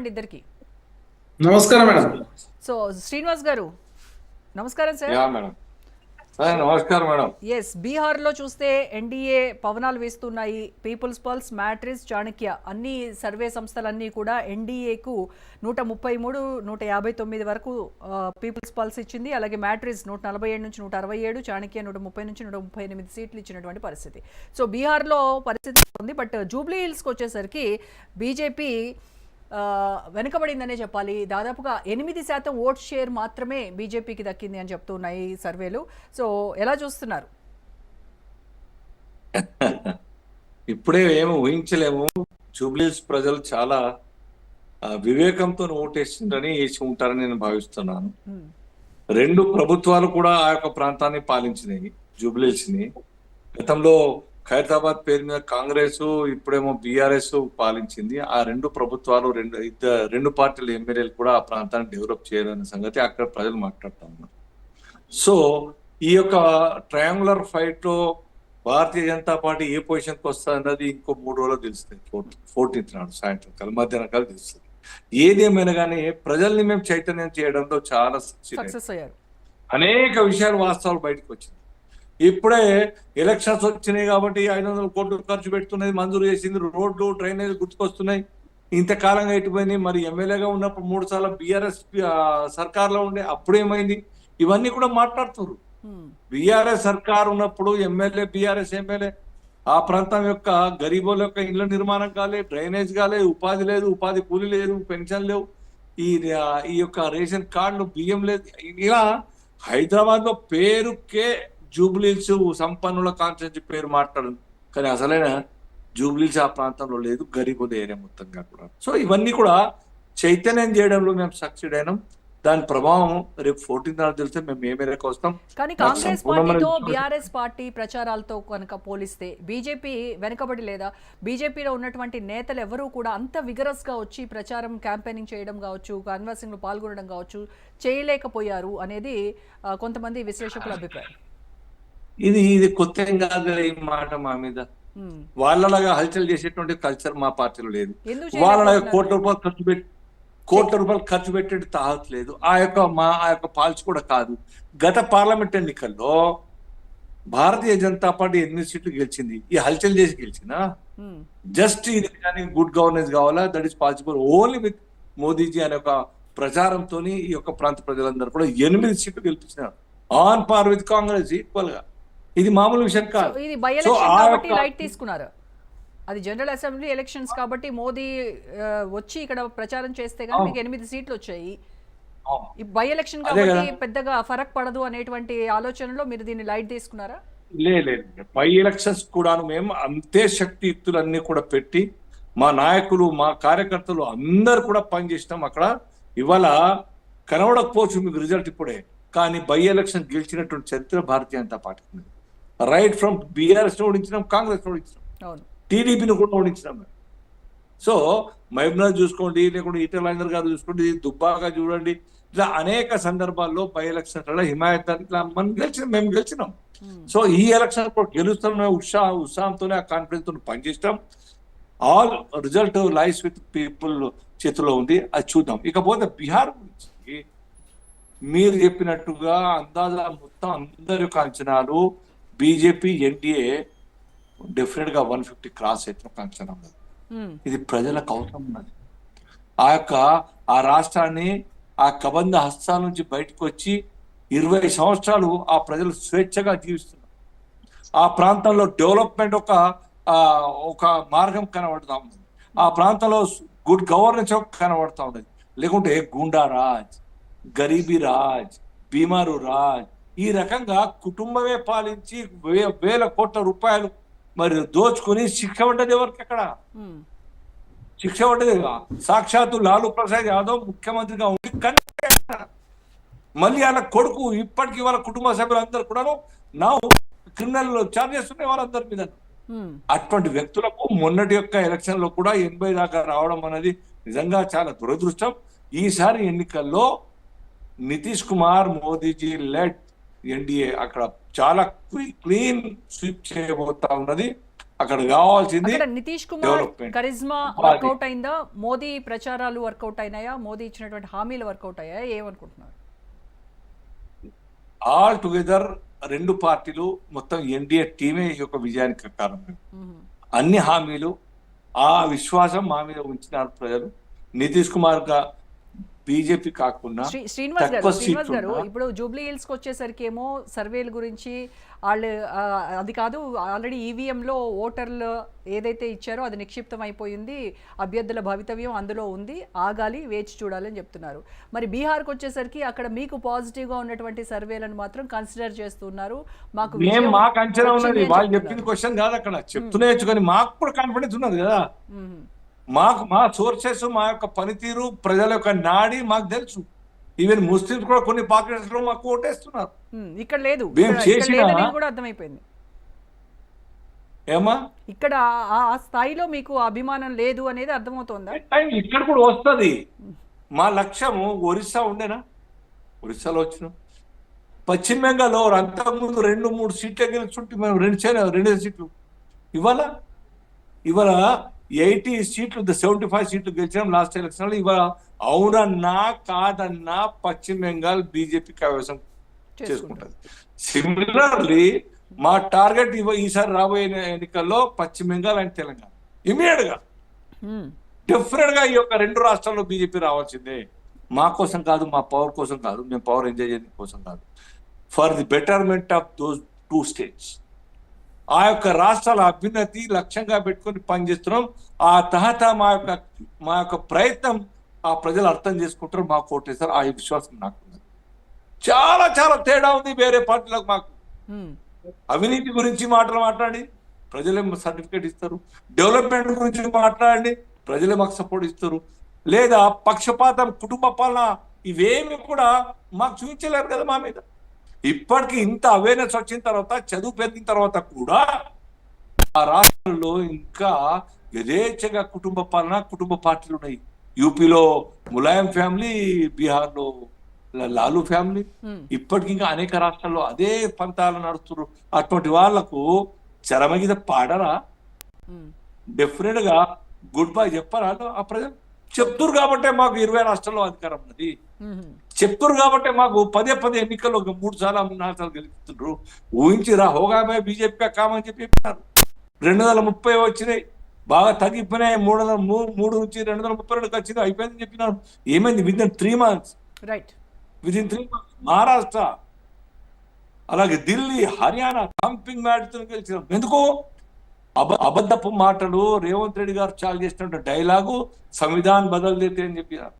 ఇద్దరికి నమస్కారం madam. So Srinivas గారు నమస్కారం సార్. Yeah madam. నమస్కారం మేడం. ఎస్, బీహార్లో చూస్తే ఎన్డీఏ పవనాలు వేస్తున్నాయి. పీపుల్స్ పల్స్, మ్యాట్రిస్, చాణక్య అన్ని సర్వే సంస్థలన్నీ కూడా ఎన్డీఏకు 133, 159 వరకు పీపుల్స్ పల్స్ ఇచ్చింది. అలాగే మ్యాట్రిస్ 147 నుంచి 167, చాణక్య 130 నుంచి 138 సీట్లు ఇచ్చినటువంటి పరిస్థితి. సో బీహార్లో పరిస్థితి ఉంది. బట్ జూబ్లీ హిల్స్కి వచ్చేసరికి బీజేపీ వెనుకబడిందనే చెప్పాలి. దాదాపుగా 8% ఓట్ షేర్ మాత్రమే బీజేపీకి దక్కింది అని చెప్తున్నాయి సర్వేలు. సో ఎలా చూస్తున్నారు? ఇప్పుడే ఏమి ఊహించలేము. జూబ్లీస్ ప్రజలు చాలా వివేకంతో ఓటేసిందని వేసి ఉంటారని నేను భావిస్తున్నాను. రెండు ప్రభుత్వాలు కూడా ఆ యొక్క ప్రాంతాన్ని పాలించినాయి. జూబ్లీస్ ని గతంలో ఖైరతాబాద్ పేరు మీద కాంగ్రెస్, ఇప్పుడేమో బీఆర్ఎస్ పాలించింది. ఆ రెండు ప్రభుత్వాలు రెండు పార్టీల ఎమ్మెల్యేలు కూడా ఆ ప్రాంతాన్ని డెవలప్ చేయాలనే సంగతి అక్కడ ప్రజలు మాట్లాడుతూ ఉన్నారు. సో ఈ యొక్క ట్రయాంగులర్ ఫైట్ లో భారతీయ జనతా పార్టీ ఏ పొజిషన్కి వస్తుంది అన్నది ఇంకో 3 రోజులు తెలుస్తుంది. 14th నాడు సాయంత్రం మధ్యాహ్నం కాలం తెలుస్తుంది. ఏదేమైనా కానీ ప్రజల్ని మేము చైతన్యం చేయడంలో చాలా సక్సెస్ అయ్యారు. అనేక విషయాలు వాస్తవాలు బయటకు వచ్చింది. ఇప్పుడే ఎలక్షన్స్ వచ్చినాయి కాబట్టి 500 కోట్లు ఖర్చు పెడుతున్నది మంజూరు చేసింది. రోడ్లు, డ్రైనేజ్ గుర్తుకొస్తున్నాయి. ఇంతకాలంగా ఎటుపోయినాయి. మరి ఎమ్మెల్యేగా ఉన్నప్పుడు 3 సార్లు బీఆర్ఎస్ సర్కార్లో ఉండే అప్పుడేమైంది? ఇవన్నీ కూడా మాట్లాడుతున్నారు. బీఆర్ఎస్ సర్కార్ ఉన్నప్పుడు ఎమ్మెల్యే, బీఆర్ఎస్ ఎమ్మెల్యే ఆ ప్రాంతం యొక్క గరీబుల యొక్క ఇళ్ల నిర్మాణం కాలే, డ్రైనేజ్ కాలే, ఉపాధి లేదు, ఉపాధి కూలి లేదు, పెన్షన్ లేవు, ఈ యొక్క రేషన్ కార్డులు, బియ్యం లేదు. ఇలా హైదరాబాద్ లో పేరుకే జూబ్లీస్ సంపన్నుల కాన్స్టిట్యూన్సీ పేరు మాట్లాడదు, కానీ అసలైన జూబ్లీస్ ఆ ప్రాంతంలో లేదు, గరీబుల ఏరియా మొత్తంగా కూడా. సో ఇవన్నీ కూడా చైతన్యం చేయడంలో మేము సక్సెడ్ అయినాం. దాని ప్రభావం రేపు 14th నాడు తెలిస్తే మేము ఏ మేరకు వస్తాం. కానీ కాంగ్రెస్ పార్టీతో బీఆర్ఎస్ పార్టీ ప్రచారాలతో కనుక పోలిస్తే బీజేపీ వెనుకబడి లేదా? బీజేపీలో ఉన్నటువంటి నేతలు ఎవరూ కూడా అంత విగరస్ గా వచ్చి ప్రచారం, క్యాంపెయినింగ్ చేయడం కావచ్చు, కన్వర్సింగ్ లో పాల్గొనడం కావచ్చు చేయలేకపోయారు అనేది కొంతమంది విశ్లేషకుల అభిప్రాయం. ఇది కొత్త ఏం కాదు ఈ మాట మా మీద. వాళ్ళలాగా హల్చల్ చేసేటువంటి కల్చర్ మా పార్టీలో లేదు. వాళ్ళలాగా కోట్ల రూపాయలు ఖర్చు పెట్టే తాహత్ లేదు. ఆ యొక్క పాలసీ కూడా కాదు. గత పార్లమెంట్ ఎన్నికల్లో భారతీయ జనతా పార్టీ 8 సీట్లు గెలిచింది. ఈ హల్చల్ చేసి గెలిచినా జస్ట్ ఇది కానీ గుడ్ గవర్నెన్స్ కావాలా, that is possible only with Modiji అనే ఒక ప్రచారంతో ఈ యొక్క ప్రాంత ప్రజలందరూ కూడా 8 సీట్లు గెలిపించినారు. On par with Congress equal గా. ఇది మామూలు విషయం కాదు. ఇది బై ఎలక్షన్ కాబట్టి లైట్ తీసుకున్నారు. అది జనరల్ అసెంబ్లీ ఎలక్షన్స్ కాబట్టి మోదీ వచ్చి ఇక్కడ ప్రచారం చేస్తే కానీ మీకు 8 సీట్లు వచ్చాయి. బై ఎలక్షన్ కాబట్టి పెద్దగా ఫరక్ పడదు అనేటువంటి ఆలోచనలో మీరు దీన్ని లైట్ తీసుకున్నారా? లేదు, బై ఎలక్షన్స్ కూడా మేము అంతే శక్తియుక్తులన్నీ కూడా పెట్టి మా నాయకులు, మా కార్యకర్తలు అందరు కూడా పనిచేసినాం అక్కడ. ఇవాళ కనబడకపోవచ్చు మీకు రిజల్ట్ ఇప్పుడే, కానీ బై ఎలక్షన్ గెలిచినటువంటి చరిత్ర భారతీయ జనతా పార్టీ ఉంది. రైట్ ఫ్రమ్ బీఆర్ఎస్ ఓడించినాం, కాంగ్రెస్ ఓడించినాం, టీడీపీని కూడా ఓడించినాం. సో మహబూబ్నగర్ చూసుకోండి, లేకుంటే ఈటెల రాజేందర్ గారు చూసుకోండి, దుబ్బాగా చూడండి, ఇట్లా అనేక సందర్భాల్లో బై ఎలక్షన్స్ హిమాయత్ ఇట్లా మనం మేము గెలిచినాం. సో ఈ ఎలక్షన్ కూడా గెలుస్తున్న ఉత్సాహంతోనే, ఆ కాన్ఫిడెన్స్ తో పనిచేస్తాం. All result lies with people చేతిలో ఉంది, అది చూద్దాం. ఇకపోతే బీహార్ గురించి మీరు చెప్పినట్టుగా అందాజా మొత్తం అందరి యొక్క అంచనాలు బీజేపీ, ఎన్డీఏ డెఫినెట్ గా 150 క్రాస్ అయితే ఒక అంచనా ఉన్నది. ఇది ప్రజలకు అవసరం ఉన్నది. ఆ రాష్ట్రాన్ని ఆ కబంధ హస్తాల నుంచి బయటకు వచ్చి 20 సంవత్సరాలు ఆ ప్రజలు స్వేచ్ఛగా జీవిస్తున్నారు. ఆ ప్రాంతంలో డెవలప్మెంట్ ఒక మార్గం కనబడతా ఉన్నది. ఆ ప్రాంతంలో గుడ్ గవర్నెన్స్ కనబడతా ఉన్నది. లేకుంటే గుండా రాజ్, గరీబీ రాజ్, బీమారు రాజ్, ఈ రకంగా కుటుంబమే పాలించి వేల కోట్ల రూపాయలు మరి దోచుకుని శిక్ష పడ్డది ఎవరికి? అక్కడ శిక్ష పడ్డది సాక్షాత్తు లాలూ ప్రసాద్ యాదవ్ ముఖ్యమంత్రిగా ఉండి, మళ్ళీ వాళ్ళ కొడుకు ఇప్పటికీ వాళ్ళ కుటుంబ సభ్యులందరూ కూడా నా క్రిమినల్ చార్జెస్ ఉన్నాయి వాళ్ళందరి మీద. అటువంటి వ్యక్తులకు మొన్నటి యొక్క ఎలక్షన్ లో కూడా 80 దాకా రావడం అనేది నిజంగా చాలా దురదృష్టం. ఈసారి ఎన్నికల్లో నితీష్ కుమార్, మోదీజీ లెడ్ ఎన్డీఏ అక్కడ చాలా క్లీన్ స్వీప్ చేయబోతా ఉన్నది. అక్కడ కావాల్సింది అక్కడ నితీష్ కుమార్ డెవలప్మెంట్. కరిజ్మా ఉపాధి. వర్కౌట్ అయిందా? మోదీ ప్రచారాలు వర్కౌట్ అయినాయా? మోదీ ఇచ్చినటువంటి హామీలు వర్కౌట్ అయ్యాయా? ఏమనుకుంటున్నారు? ఆల్ టుగెదర్ రెండు పార్టీలు మొత్తం ఎన్డీఏ టీమే ఈ యొక్క విజయానికి కారణం. మ్మ్. అన్ని హామీలు ఆ విశ్వాసం మా మీద ఉంచినారు ప్రజలు. నితీష్ కుమార్ గా బీజేపీ కాకుండా శ్రీనివాస్ గారు, తక్కువ శ్రీనివాస్ గారు, సీట్లు ఇప్పుడు జూబ్లీ హిల్స్ కి వచ్చేసరికి ఏమో సర్వేల గురించి వాళ్ళు అది కాదు, ఆల్రెడీ ఈవీఎంలో ఓటర్లు ఏదైతే ఇచ్చారో అది నిక్షిప్తం అయిపోయింది, అభ్యర్థుల భవితవ్యం అందులో ఉంది, ఆగాలి, వేచి చూడాలని చెప్తున్నారు. మరి బీహార్కి వచ్చేసరికి అక్కడ మీకు పాజిటివ్గా ఉన్నటువంటి సర్వేలను మాత్రం కన్సిడర్ చేస్తున్నారు. మాకు మేము విజయం మాకు అంచనా ఉన్నది, వచ్చింది అని వాళ్ళు చెప్తున్నారు. చెప్పింది క్వశ్చన్ కాదు, అక్కడ చెప్తూనే కానీ మాకు కూడా కాన్ఫిడెన్స్ ఉన్నది కదా. మ్మ్. మాకు మా సోర్సెస్, మా యొక్క పనితీరు, ప్రజల యొక్క నాడి మాకు తెలుసు. ఈవెన్ ముస్లింస్ కూడా కొన్ని పాకెట్స్ లో మాకు ఓటేస్తున్నారు. ఇక్కడ లేదు, మేము ఇక్కడ చేసిన- లేదని కూడా అర్థమైపోయింది. ఏమా ఇక్కడ ఆ స్థాయిలో మీకు అభిమానం లేదు అనేది అర్థమవుతోందా? టైం ఇక్కడ కూడా వస్తుంది. మా లక్ష్యము ఒరిస్సా ఉండేనా, ఒరిస్సాలో వచ్చినాం. పశ్చిమ బెంగాల్లో అంతకుముందు 2-3 సీట్లే గెలుచుంటే మేము 2 సీట్లు. ఇవాళ 80 సీట్లు, 75 సీట్లు గెలిచాం లాస్ట్ ఎలక్షన్ లో. ఇవాళ అవునన్నా కాదన్నా పశ్చిమ బెంగాల్ బీజేపీ కైవసం చేసుకుంటది. సిమిలర్లీ మా టార్గెట్ ఈసారి రాబోయే ఎన్నికల్లో పశ్చిమ బెంగాల్ అండ్ తెలంగాణ ఇమీడియట్ గా మ్మ్. డెఫినెట్ గా ఈ యొక్క 2 రాష్ట్రాల్లో బీజేపీ రావాల్సిందే. మా కోసం కాదు, మా పవర్ కోసం కాదు, మేము పవర్ ఎంజాయ్ చేయడం కోసం కాదు, for the betterment of those 2 states. ఆ యొక్క రాష్ట్రాల అభ్యున్నతి లక్ష్యంగా పెట్టుకొని పనిచేస్తున్నాం. ఆ తహత మా యొక్క ప్రయత్నం ఆ ప్రజలు అర్థం చేసుకుంటారు, మాకు ఓటేస్తారు. ఆ విశ్వాసం నాకు ఉంది. చాలా చాలా తేడా ఉంది వేరే పార్టీలకు మాకు. మ్మ్. అవినీతి గురించి మాట్లాడి ప్రజలే సర్టిఫికేట్ ఇస్తారు, డెవలప్మెంట్ గురించి మాట్లాడండి ప్రజలే మాకు సపోర్ట్ ఇస్తారు. లేదా పక్షపాతం, కుటుంబ పాలన, ఇవేమి కూడా మాకు చూపించలేరు కదా మా మీద. ఇప్పటికీ ఇంత అవేర్నెస్ వచ్చిన తర్వాత, చదువు పెరిగిన తర్వాత కూడా ఆ రాష్ట్రంలో ఇంకా యథేచ్ఛగా కుటుంబ పాలన, కుటుంబ పార్టీలు ఉన్నాయి. యూపీలో ములాయం ఫ్యామిలీ, బీహార్లో లాలూ ఫ్యామిలీ, మ్మ్. ఇప్పటికి ఇంకా అనేక రాష్ట్రాల్లో అదే పంతాలు నడుస్తున్నారు. అటువంటి వాళ్లకు చరమగీత పాడరా? మ్మ్. డెఫినెట్ గా గుడ్ బై చెప్పరా? ఆ ప్రజలు చెప్తురు కాబట్టే మాకు 20 రాష్ట్రాల్లో అధికారం ఉన్నది. మ్మ్. చెప్తురు కాబట్టే మాకు 10 ఎన్నికల్లో 3 సార్లు 4 సార్లు గెలుపుతుండ్రు. ఊహించిరా హోగామే బీజేపీ కామని చెప్పారు. 230 వచ్చినాయి, బాగా తగ్గిపోయినాయి. 303 నుంచి 232 వచ్చింది, అయిపోయిందని చెప్పినారు. ఏమైంది? Within 3 months, right. Within 3 months Maharashtra, అలాగే ఢిల్లీ, హర్యానా థంపింగ్ మ్యాచ్తో గెలిచినాం. ఎందుకు? అబద్ధపు మాటలు, రేవంత్ రెడ్డి గారు చాలు చేసినట్టు డైలాగు, సంవిధాన్ బదల్ దేతే అని చెప్పినారు.